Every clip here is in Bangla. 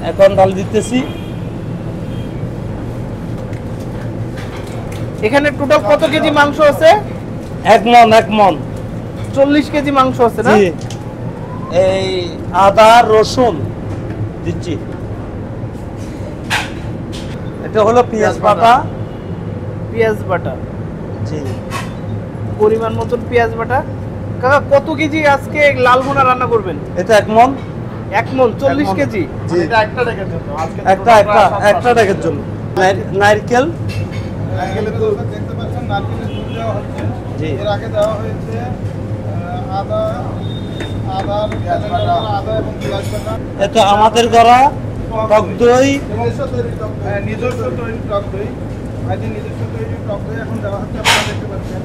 এখন ডাল দিতেছি। এখানে টোটাল কত কেজি মাংস আছে? 1 মণ 40 কেজি মাংস আছে না? জি। এই আদা রসুন দিচ্ছি। এটা হলো পেঁয়াজ বাটা। পেঁয়াজ বাটা, জি। পরিমাণ মতন পেঁয়াজ বাটা। কাকা কত কেজি আজকে লাল ভুনা রান্না করবেন? এটা 1 মণ। 1 মণ 40 কেজি। জি। এটা একটা ডেকের জন্য আজকে একটা ডেকের জন্য। নারকেল দুধ দেখতে পাচ্ছেন, নারকেলের দুধ দেওয়া হচ্ছে। জি। এর আগে দেওয়া হয়েছে আদা এবং পেঁয়াজ বাটা। এটা আমাদের করা টক দই। নিজস্ব তৈরি টক দই। আজকে নিজস্ব তৈরি টক দই এখন দেওয়া হচ্ছে, আপনারা দেখতে পাচ্ছেন।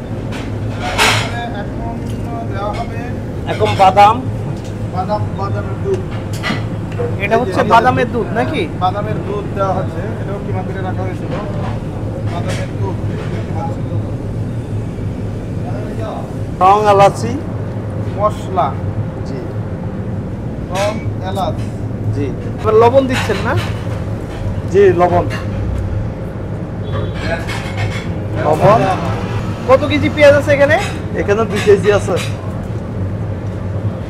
এখানে এখন দেওয়া হবে এখন বাদামের দুধ। এটা হচ্ছে বাদামের দুধ নাকি? বাদামের দুধ দেওয়া হচ্ছে, এটাও কিমা করে রাখা হয়েছিল। বাদামের দুধ রং এলাচি। মশলা, জি রং এলাচ। জি এবার লবণ দিচ্ছেন না? জি লবণ। কত কেজি পেঁয়াজ আছে এখানে? এখানে 2 কেজি আছে।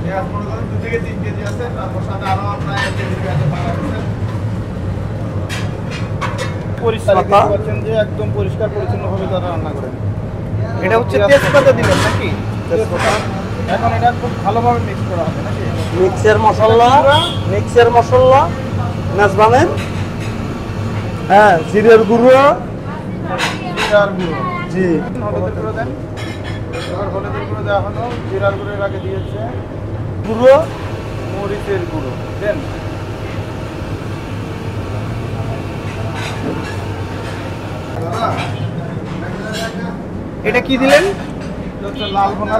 পেঁয়াজ মনে করেন 2 থেকে 3 কেজি আছে, তারপর সাথে আরো প্রায় 1 কেজি পেঁয়াজ বাড়া হচ্ছে। পরিষ্কার করছেন যে একদম পরিষ্কার পরিচ্ছন্নভাবে তারা রান্না করেন। এটা হচ্ছে তেজপাতা দিলেন নাকি? এখন এটা খুব ভালোভাবে মিক্স করা হবে নাকি? মিক্সের মশলা মেজবানের। হ্যাঁ, জিরের গুঁড়ো। জিরার গুঁড়ো। জি। হলুদের গুঁড়ো দেন। এবার হলুদের গুঁড়ো দেওয়া হলো, জিরার গুঁড়ো এর আগে দিয়েছে, গুঁড়ো, মরিচের গুঁড়ো দেন। এটা কি দিলেন? লাল ভুনা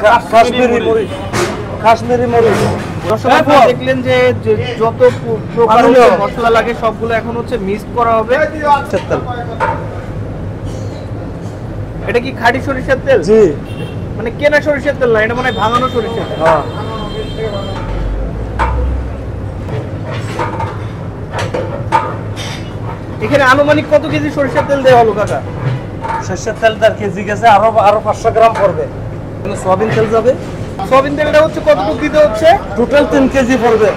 কাশ্মীরি মরিচ। দর্শক আপনারা দেখলেন যে যত প্রকার মশলা লাগে সবগুলো এখন হচ্ছে মিক্স করা হবে। এটা কি খাঁটি সরিষার তেল? জি। মানে কেনা সরিষার তেল না, এটা মানে ভাঙানো সরিষার তেল। হ্যাঁ। এখানে আনুমানিক কত কেজি সরিষার তেল দেওয়া হলো কাকা? সরষের তেলটার কেজি গেছে আরো 500 গ্রাম পড়বে। সয়াবিন তেল যাবে। সয়াবিন তেলটা হচ্ছে কতটুকু দিতে হচ্ছে? টোটাল 3 কেজি পড়বে।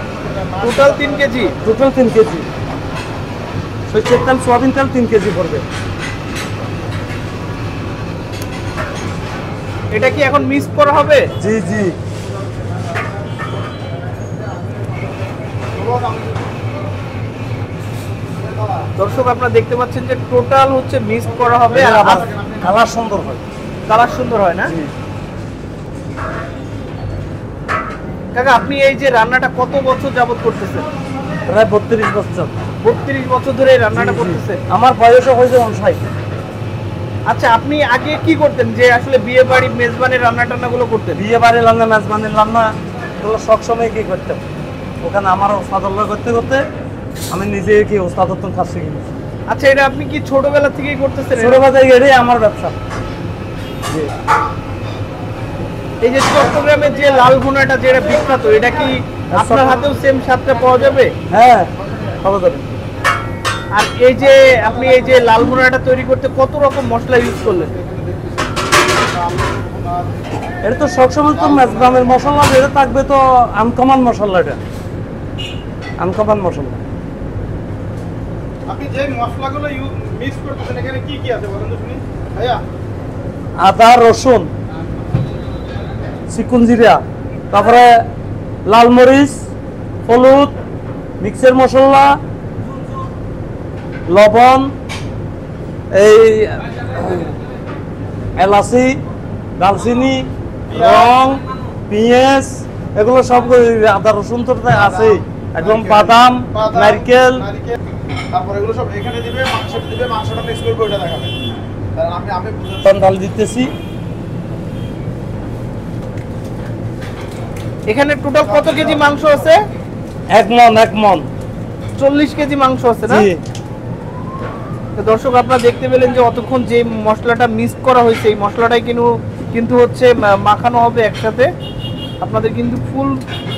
Total 3 KG. সরষের তেল সয়াবিন তেল 3 কেজি পড়বে। এটা কি এখন মিক্স করা হবে? জি জি। দর্শক আপনারা দেখতে পাচ্ছেন যে টোটাল হচ্ছে মিক্স করা হবে। আর কালার সুন্দর হয়। কালার সুন্দর হয় না? কাকা আপনি এই যে রান্নাটা কত বছর যাবত করতেছেন? প্রায় 32 বছর। 32 বছর ধরে এই রান্নাটা করতেছেন? আমার বয়সও হয়েছে 59। আচ্ছা, আপনি আগে কি করতেন যে আসলে বিয়ে বাড়ি মেজবানের রান্না টান্নাগুলো করতেন? বিয়ে বাড়ির রান্না, মেজবানের রান্না এগুলো সবসময় কি করতাম। ওখানে আমার ওস্তাদুল্লাহ করতে করতে আমি নিজে কি ওস্তাদত্ব কাজ শিখে নিয়েছি। আচ্ছা, এটা আপনি কি ছোটবেলা থেকেই করতেছেন? ছোটবেলায় এটাই আমার ব্যবসা। জি। এই যে চট্টগ্রামের যে লাল ভুনাটা যেটা বিখ্যাত, এটা কি আপনার হাতেও সেম স্বাদটা পাওয়া যাবে? হ্যাঁ, পাওয়া যাবে। আর এই যে আপনি এই যে লাল ভুনাটা তৈরি করতে কত রকম মশলা ইউজ করলেন? এটা তো সবসময় তো মেজবানের মশলা যেটা থাকবে তো আনকমন মশলা। এটা আনকমন মশলা। আপনি যে মশলাগুলো মিক্স করতেছেন এখানে কি কি আছে বলেন তো শুনি ভাইয়া? আদা রসুন, চিকুন জিরা, তারপরে লাল মরিচ, হলুদ, মিক্সের মশলা, লবণ, এই এলাচি, দালচিনি, রং, পেঁয়াজ, এগুলো সব আদা রসুন তো আছে। একদম বাদাম, নারকেল, তারপর এগুলো সব এখানে দিবে, মাংসটা দিবে, মাংসটা মিক্স করে ওটা দেখাবে। কারণ আমি ডাল দিতেছি। এখানে টোটাল কত কেজি মাংস আছে? 1 মণ 40 কেজি মাংস আছে না? জি। তো দর্শক আপনারা দেখতে পেলেন যে অতক্ষণ যে মশলাটা মিক্স করা হয়েছে এই মশলাটাই কিন্তু হচ্ছে মাখানো হবে একসাথে। আপনাদের কিন্তু ফুল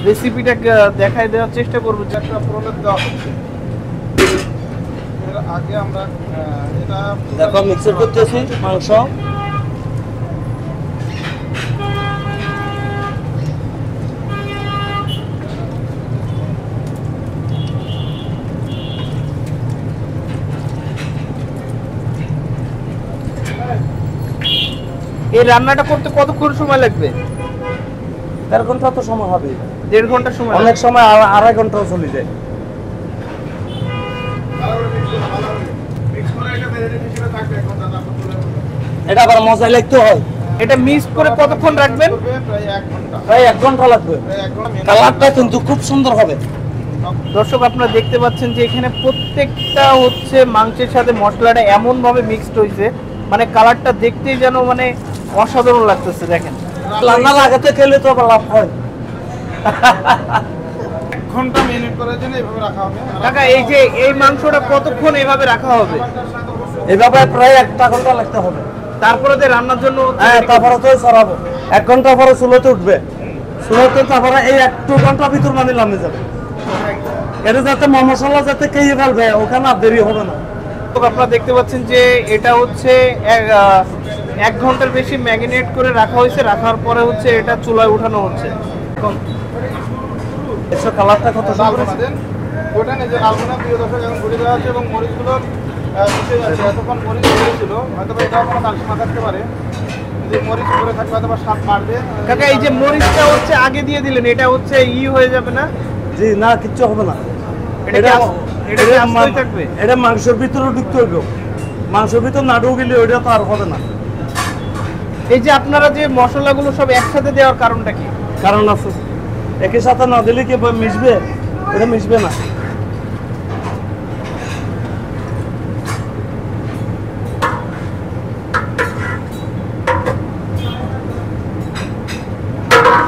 রেসিপিটা দেখায় দেওয়ার চেষ্টা করবো। একটা প্রলেপ দেওয়া হচ্ছে। আগে আমরা এটা দেখো মিক্সার করতেছি মাংস। এই রান্নাটা করতে কতক্ষণ সময় লাগবে? 1.5 ঘন্টা তো সময় হবে, 1.5 ঘন্টা সময়। অনেক সময় 2.5 ঘন্টাও চলে যায়। মিক্স করে এটা ম্যারিনেট হিসেবে থাকবে এখন তারপর তুলে নেবো। এটা আবার মজা লাগতে হয়। এটা মিক্স করে কতক্ষণ রাখবেন? করবে প্রায় 1 ঘন্টা। প্রায় 1 ঘন্টা লাগবে। প্রায় 1 ঘন্টা কালারটা কিন্তু খুব সুন্দর হবে। দর্শক আপনারা দেখতে পাচ্ছেন যে এখানে প্রত্যেকটা হচ্ছে মাংসের সাথে মশলাটা এমন ভাবে মিক্সড হয়েছে, মানে কালারটা দেখতেই যেন মানে অসাধারণ লাগতেছে। দেখেন রান্না লাগাতে খেলে তো আবার লাভ হয়। 1 ঘন্টা ম্যারিনেট করার জন্য এইভাবে রাখা হবে। কাকা এই যে এই মাংসটা কতক্ষণ এইভাবে রাখা হবে? এভাবে প্রায় 1 ঘন্টা লাগতে হবে। তারপরে যে রান্নার জন্য হ্যাঁ, তারপরে তো সরাবো। 1 ঘন্টা পরে চুলোতে উঠবে। চুলোতে তারপরে এই 1-2 ঘন্টা ভিতর মানে লামে যাবে। এটা যাতে মশলা যাতে খেয়ে ফেলবে, ওখানে আর দেরি হবে না। তো আপনারা দেখতে পাচ্ছেন যে এটা হচ্ছে 1 ঘন্টার বেশি ম্যারিনেট করে রাখা হয়েছে। রাখার পরে হচ্ছে এটা চুলায় উঠানো হচ্ছে। এখন এসব কালারটা কত লাল সুন্দর বোনা দেন। ওটা নিয়ে যে লাল বোনা প্রিয় দর্শক এখন ঘুরে দেওয়া আছে এবং মরিচগুলো মিশে যাচ্ছে। এতক্ষণ মরিচ ছিল, হয়তো বা এটাও কোনো কালসিমা থাকতে পারে। যদি মরিচ করে থাকবে হয়তো বা স্বাদ বাড়বে। কাকা এই যে মরিচটা হচ্ছে আগে দিয়ে দিলেন, এটা হচ্ছে হয়ে যাবে না? জি না, কিচ্ছু হবে না। এটা কি এটা কি আস্তই থাকবে? এটা মাংসের ভিতরে ঢুকতে হইব। মাংসের ভিতর না ঢুকলে ওইটা তো আর হবে না। এই যে আপনারা যে মশলাগুলো সব একসাথে দেওয়ার কারণটা কি? কারণ আছে, একই সাথে না দিলে কি মিশবে? ওটা মিশবে না।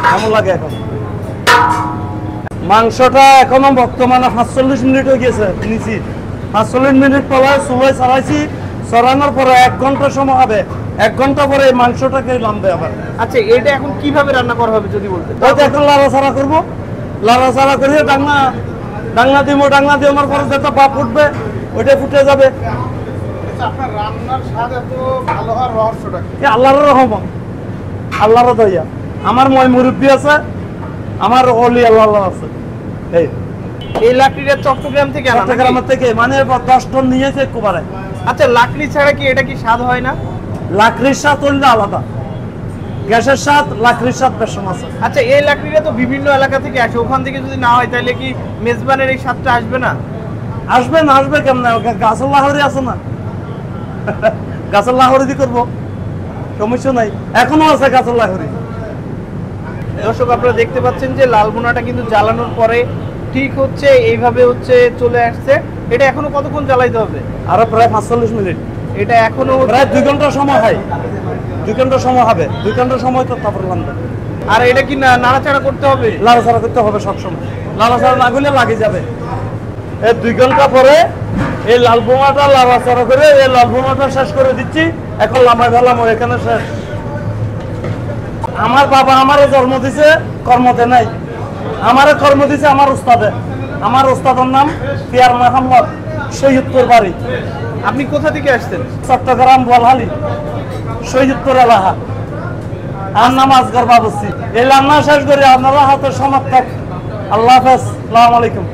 কেমন লাগে এখন? মাংসটা এখনো বর্তমানে 45 মিনিট হয়ে গেছে নিচি। 45 মিনিট পরে চুলায় চালাইছি। চড়ানোর পরে 1 ঘন্টা সময় হবে। 1 ঘন্টা পরে এই মাংসটাকে নামবে আবার। আচ্ছা এটা এখন কিভাবে রান্না করা হবে যদি বলতেন? হয়তো এখন লাড়াচাড়া করবো। লাড়াচাড়া করে ডাংনা দিব। ডাংনা দিয়ে আমার পরে যেটা বাপ উঠবে ওইটা ফুটে যাবে। আচ্ছা, আপনার রান্নার স্বাদ এত ভালো হওয়ার রহস্যটা কি? এ আল্লাহর রহমত, আল্লাহর দয়া। আমার মই মুরব্বী আছে, আমার অলি আল্লাহ আছে। এই লাকড়িটা চট্টগ্রাম থেকে আনা নাকি? চট্টগ্রামের থেকে মানে 10 টন নিয়েছে একবারে। আচ্ছা লাকড়ি ছাড়া কি এটা কি স্বাদ হয় না? লাকড়ির স্বাদ হইলে আলাদা। গ্যাসের স্বাদ, লাকড়ির স্বাদ বেশ আছে। আচ্ছা এই লাকড়িটা তো বিভিন্ন এলাকা থেকে আসে, ওখান থেকে যদি না হয় তাহলে কি মেজবানের এই স্বাদটা আসবে না? আসবে না, আসবে কেমন? গাছের লাহরি আছে না? গাছের লাহরি দিয়ে করবো, সমস্যা নাই। এখনো আছে গাছের লাহরি। দর্শক আপনারা দেখতে পাচ্ছেন যে লাল বোনাটা কিন্তু জ্বালানোর পরে ঠিক হচ্ছে এইভাবে হচ্ছে চলে আসছে। এটা এখনো কতক্ষণ জ্বালাইতে হবে? আরো প্রায় 45 মিনিট। এটা এখনো প্রায় 2 ঘন্টা সময় হয়। 2 ঘন্টা সময় হবে। 2 ঘন্টা সময় তো তারপর লাগবে। আর এটা কি নাড়াচাড়া করতে হবে? লাড়াচাড়া করতে হবে সবসময়। লাড়াচাড়া না করলে লাগে যাবে। এই 2 ঘন্টা পরে এই লাল বোমাটা লাড়াচাড়া করে এই লাল বোমাটা শেষ করে দিচ্ছি। এখন লামাই ফেলাম, এখানে শেষ। আমার বাবা আমারে জন্ম দিছে, কর্মতে নাই। আমারে কর্ম দিছে আমার উস্তাদে। আমার উস্তাদের নাম পিয়ার মোহাম্মদ, শহীদপুর বাড়ি। আপনি কোথা থেকে আসছেন? চট্টগ্রাম বলহালি, শহীদপুর এলাকা। আর নাম আজগর বাবুসি। এই রান্না শেষ করে আপনারা হাতে সমর্থক। আল্লাহ হাফেজ, আসসালামু আলাইকুম।